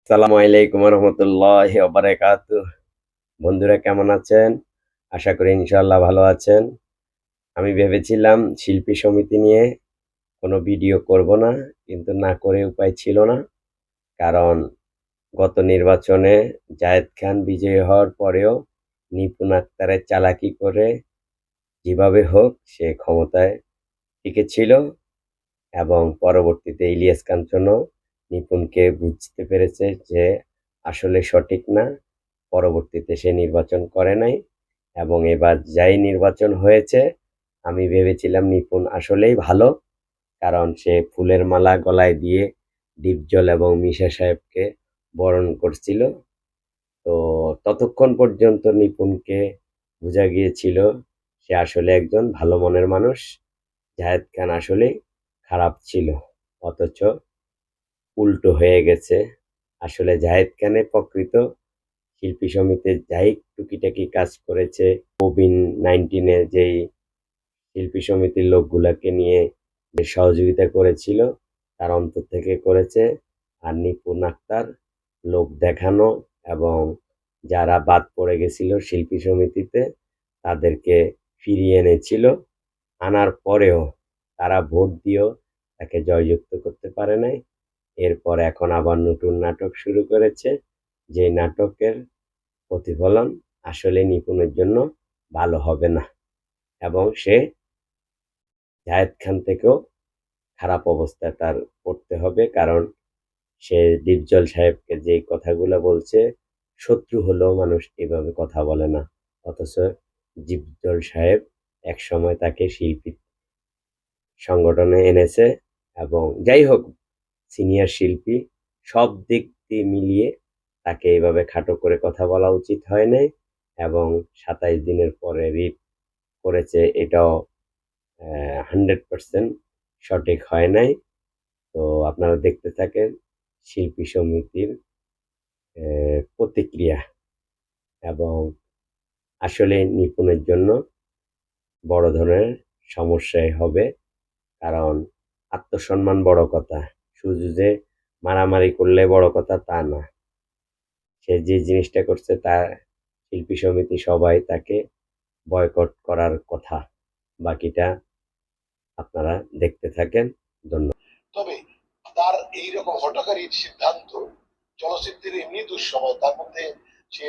আসসালামু আলাইকুম রহমতুল্লাহ বারাকাতুহ। বন্ধুরা কেমন আছেন? আশা করি ইনশাআল্লাহ ভালো আছেন। আমি ভেবেছিলাম শিল্পী সমিতি নিয়ে কোনো ভিডিও করব না, কিন্তু না করে উপায় ছিল না। কারণ গত নির্বাচনে জায়েদ খান বিজয়ী হওয়ার পরেও নিপুণ আক্তারের চালাকি করে যেভাবে হোক সে ক্ষমতায় টিকেছিল, এবং পরবর্তীতে ইলিয়াস কাঞ্চনও নিপুণকে বুঝতে পেরেছে যে আসলে সঠিক না। পরবর্তীতে সে নির্বাচন করে নাই, এবং এবার যাই নির্বাচন হয়েছে আমি ভেবেছিলাম নিপুণ আসলেই ভালো, কারণ সে ফুলের মালা গলায় দিয়ে ডিপজল এবং মিশা সাহেবকে বরণ করছিল। তো ততক্ষণ পর্যন্ত নিপুণকে বোঝা গিয়েছিল সে আসলে একজন ভালো মনের মানুষ। জাহেদ খান আসলে খারাপ ছিল, অথচ উল্টো হয়ে গেছে। আসলে জাহেদ খানের প্রকৃত শিল্পী সমিতির যাই টুকিটাকি কাজ করেছে, কোভিড-19 যেই শিল্পী সমিতির লোকগুলাকে নিয়ে যে সহযোগিতা করেছিল তার অন্তর থেকে করেছে। আর নিপুণ আক্তার লোক দেখানো এবং যারা বাদ পড়ে গেছিল শিল্পী সমিতিতে তাদেরকে ফিরিয়ে এনেছিল। আনার পরেও তারা ভোট দিয়েও তাকে জয়যুক্ত করতে পারে নাই। এরপর এখন আবার নতুন নাটক শুরু করেছে, যে নাটকের প্রতিফলন আসলে নিপুণের জন্য ভালো হবে না, এবং সে জায়েদ খান থেকেও খারাপ অবস্থায় তার পড়তে হবে। কারণ সে ডিপজল সাহেবকে যে কথাগুলো বলছে, শত্রু হলেও মানুষ এভাবে কথা বলে না। অথচ ডিপজল সাহেব একসময় তাকে শিল্পী সংগঠনে এনেছে, এবং যাই হোক সিনিয়র শিল্পী, সব দিক দিয়ে মিলিয়ে তাকে এইভাবে খাটো করে কথা বলা উচিত হয় নাই। এবং 27 দিনের পরে রিট করেছে, এটাও 100% সঠিক হয় নাই। তো আপনারা দেখতে থাকেন শিল্পী সমিতির প্রতিক্রিয়া, এবং আসলে নিপুণের জন্য বড় ধরনের সমস্যাই হবে। কারণ আত্মসম্মান বড় কথা, শুধু যে মারামারি করলে বড় কথা তা না। সে যে জিনিসটা করছে তা শিল্পী সমিতি সবাই তাকে বয়কট করার কথা। বাকিটা আপনারা দেখতে থাকেন। ধন্যবাদ। তবে তার এইরকম হঠকারী সিদ্ধান্ত চলচ্চিত্রের এমনি দুঃসময়, তার মধ্যে সে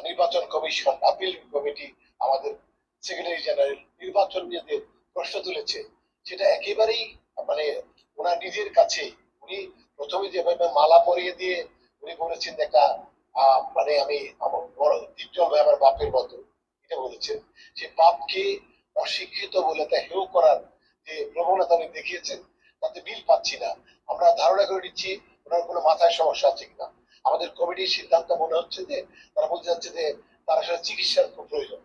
নির্বাচন কমিশন, আপিল কমিটি, আমাদের সেক্রেটারি জেনারেল নির্বাচন নিয়ে যে প্রশ্ন তুলেছে, সেটা একেবারেই মানে ওনার নিজের কাছে। উনি প্রথমে যেভাবে মালা পরিয়ে দিয়ে উনি বলেছেন একটা মানে আমি আমার বড় দীপজল ভাই আমার বাপের মতো, এটা বলেছেন। সে বাপকে অশিক্ষিত বলে তা হেয় করার যে প্রবণতা উনি দেখিয়েছেন, তাতে মিল পাচ্ছি না। আমরা ধারণা করে নিচ্ছি ওনার কোনো মাথায় সমস্যা আছে কিনা। আমাদের কমিটির সিদ্ধান্ত মনে হচ্ছে যে তারা বলতে যাচ্ছে যে তার আসলে চিকিৎসার খুব প্রয়োজন।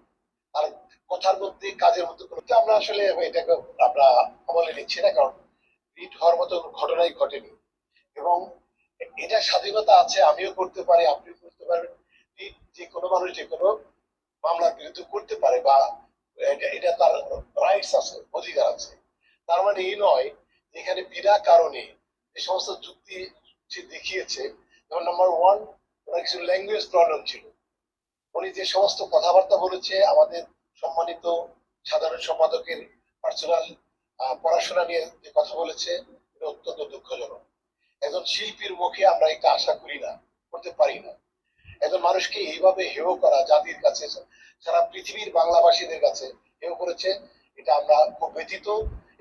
আর কথার মধ্যে কাজের মধ্যে কোনো, আমরা আসলে এটাকে আমরা আমলে নিচ্ছি না, কারণ রিট হওয়ার মতো ঘটনাই ঘটেনি। এবং এটা স্বাধীনতা আছে, আমিও করতে পারি, আপনিও করতে পারবেন। রিট যে কোনো মানুষ যে কোনো মামলার বিরুদ্ধে করতে পারে, বা এটা তার রাইটস আছে, অধিকার আছে। তার মানে এই নয় যে এখানে বিনা কারণে যে সমস্ত যুক্তি সে দেখিয়েছে। যেমন নাম্বার ওয়ান, ওনার কিছু ল্যাঙ্গুয়েজ প্রবলেম ছিল। উনি যে সমস্ত কথাবার্তা বলেছে আমাদের সম্মানিত সাধারণ সম্পাদকের পার্সোনাল পড়াশোনা নিয়ে যে কথা বলেছে, এটা অত্যন্ত দুঃখজনক। একজন শিল্পীর মুখে আমরা এটা আশা করি না, করতে পারি না। একজন মানুষকে এইভাবে হেয় করা, জাতির কাছে, সারা পৃথিবীর বাংলাভাষীদের কাছে হেয় করেছে, এটা আমরা খুব ব্যথিত,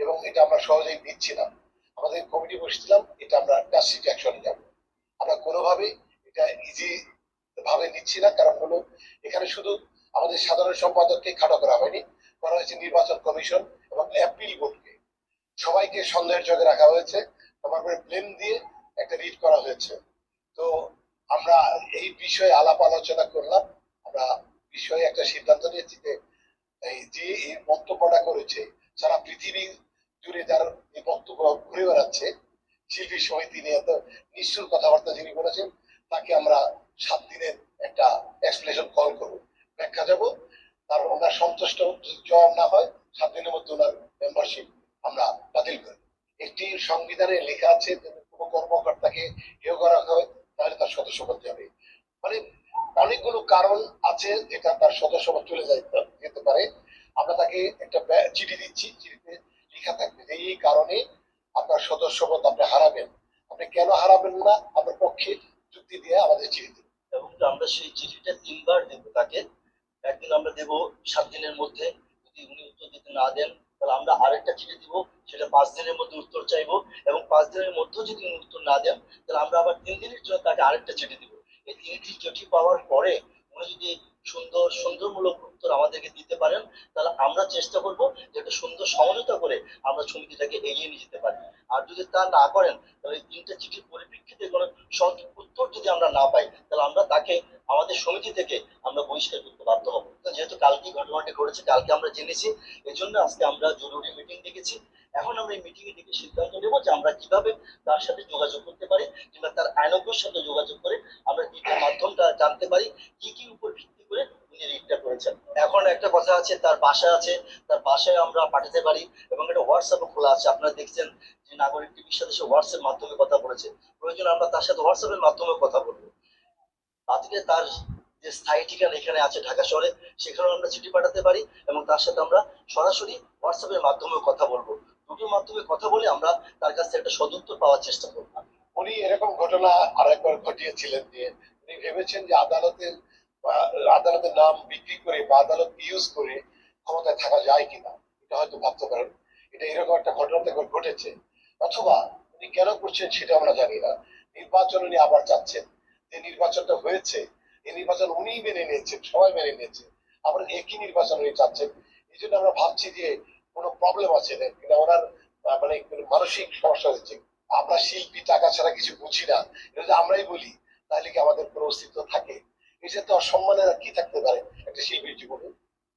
এবং এটা আমরা সহজেই নিচ্ছি না। আমাদের কমিটি বসেছিলাম, এটা আমরা ড্রাস্টিক অ্যাকশনে যাব। আমরা কোনোভাবে এটা ইজি ভাবে নিচ্ছি না। কারণ হলো এখানে শুধু আমাদের সাধারণ সম্পাদককে খাটো করা হয়নি, করা হয়েছে নির্বাচন কমিশন এবং অ্যাপিল বোর্ডকে, সবাইকে সন্দেহের চোখে রাখা হয়েছে। আমার করে ব্লেম দিয়ে একটা রিট করা হয়েছে। তো আমরা এই বিষয়ে আলাপ আলোচনা করলাম। আমরা বিষয়ে একটা সিদ্ধান্ত নিয়েছি যে এই যে এই বক্তব্যটা করেছে, সারা পৃথিবী জুড়ে যার এই বক্তব্য ঘুরে বেড়াচ্ছে, শিল্পী সমিতি নিয়ে এত নিষ্ঠুর কথাবার্তা যিনি বলেছেন, তাকে আমরা 7 দিনের একটা এক্সপ্লেনেশন কল করবো, ব্যাখ্যা যাব। তার ওনার সন্তুষ্ট যদি জবাব না হয়, 7 দিনের মধ্যে ওনার মেম্বারশিপ আমরা বাতিল করি। একটি সংবিধানে লেখা আছে যে কোনো কর্মকর্তাকে হেয় করা হয় তাহলে তার সদস্যপদ যাবে। মানে অনেকগুলো কারণ আছে যেটা তার সদস্যপদ চলে যেতে পারে। আমরা তাকে একটা চিঠি দিচ্ছি, চিঠিতে লেখা থাকবে যে এই কারণে আপনার সদস্যপদ আপনি হারাবেন, আপনি কেন হারাবেন না আপনার পক্ষে যুক্তি দিয়ে আমাদের চিঠি দিন। এবং আমরা সেই চিঠিটা 3বার দেবো তাকে। একদিন আমরা দেবো 7 দিনের মধ্যে, যদি উনি উত্তর দিতে না দেন তাহলে আমরা আরেকটা চিঠি দিব, সেটা 5 দিনের মধ্যে উত্তর চাইবো, এবং 5 দিনের মধ্যে যদি উনি উত্তর না দেন তাহলে আমরা আবার 3 দিনের জন্য তাকে আরেকটা চিঠি দিব। এই 3টি চিঠি পাওয়ার পরে উনি যদি সুন্দরমূলক উত্তর আমাদেরকে দিতে পারেন তাহলে আমরা চেষ্টা করব যে একটা সুন্দর সমঝোতা করে আমরা সমিতিটাকে এগিয়ে নিয়ে যেতে পারি। আর যদি তা না করেন তাহলে এই 3টা চিঠির পরিপ্রেক্ষিতে কোনো সঠিক উত্তর যদি আমরা না পাই তাহলে আমরা তাকে আমাদের সমিতি থেকে আমরা বহিষ্কার করতে বাধ্য হবো। যেহেতু কালকে ঘটনাটি ঘটেছে, কালকে আমরা জেনেছি, এই জন্য আজকে আমরা জরুরি মিটিং ডেকেছি। এখন আমরা এই মিটিং এ ডেকে সিদ্ধান্ত নেবো যে আমরা কিভাবে তার সাথে যোগাযোগ করতে পারি, কিংবা তার আইনজ্ঞর সাথে যোগাযোগ করে আমরা রিটের মাধ্যমটা জানতে পারি কি কি উপর ভিত্তি করে উনি রিটটা করেছেন। এখন একটা কথা আছে, তার বাসা আছে, তার বাসায় আমরা পাঠাতে পারি, এবং এটা হোয়াটসঅ্যাপে খোলা আছে। আপনারা দেখছেন যে নাগরিক টিভির সাথে সে হোয়াটসঅ্যাপ মাধ্যমে কথা বলেছে, প্রয়োজন আমরা তার সাথে হোয়াটসঅ্যাপের মাধ্যমে কথা বলবো। আজকে তার যে স্থায়ী ঠিকানা এখানে আছে ঢাকা শহরে, সেখানেও আমরা চিঠি পাঠাতে পারি, এবং তার সাথে আমরা সরাসরি হোয়াটসঅ্যাপের মাধ্যমে কথা বলবো। দুটোর মাধ্যমে কথা বলে আমরা তার কাছ থেকে একটা সদুত্তর পাওয়ার চেষ্টা করবো। উনি এরকম ঘটনা আরেকবার ঘটিয়েছিলেন যে উনি ভেবেছেন যে আদালতের নাম বিক্রি করে বা আদালত ইউজ করে ক্ষমতায় থাকা যায় কিনা, এটা হয়তো ভাবতে পারেন। এটা এরকম একটা ঘটনা থেকে ঘটেছে, অথবা উনি কেন করছেন সেটা আমরা জানি না। নির্বাচন উনি আবার চাচ্ছেন, যে নির্বাচনটা হয়েছে এই নির্বাচন উনি মেনে নিয়েছেন, সবাই মেনে নিয়েছে, আবার একই নির্বাচন উনি চাচ্ছেন। এই জন্য আমরা ভাবছি যে কোনো প্রবলেম আছে না কিনা, ওনার মানে কোনো মানসিক সমস্যা হয়েছে। আমরা শিল্পী, টাকা ছাড়া কিছু বুঝি না, এটা যদি আমরাই বলি তাহলে কি আমাদের কোনো অস্তিত্ব থাকে? এটা তো অসম্মানের আর কি থাকতে পারে একটা শিল্পীর জীবনে?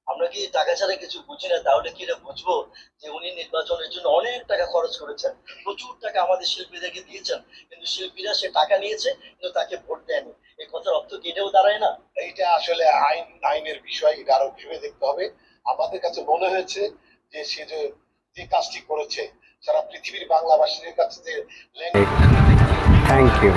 আমরা কি টাকা ছাড়া কিছু বুঝি না? তাহলে কি এটা বুঝবো যে উনি নির্বাচনের জন্য অনেক টাকা খরচ করেছেন, প্রচুর টাকা আমাদের শিল্পীদেরকে দিয়েছেন, কিন্তু শিল্পীরা সে টাকা নিয়েছে কিন্তু তাকে ভোট দেয়নি? এই কথার অর্থ কি এটাও দাঁড়ায় না? এইটা আসলে আইনের বিষয়, এটা আরো ভেবে দেখতে হবে। আমাদের কাছে মনে হয়েছে যে সে যে কাজটি করেছে সারা পৃথিবীর বাংলাভাষীদের কাছে যে থ্যাংক ইউ।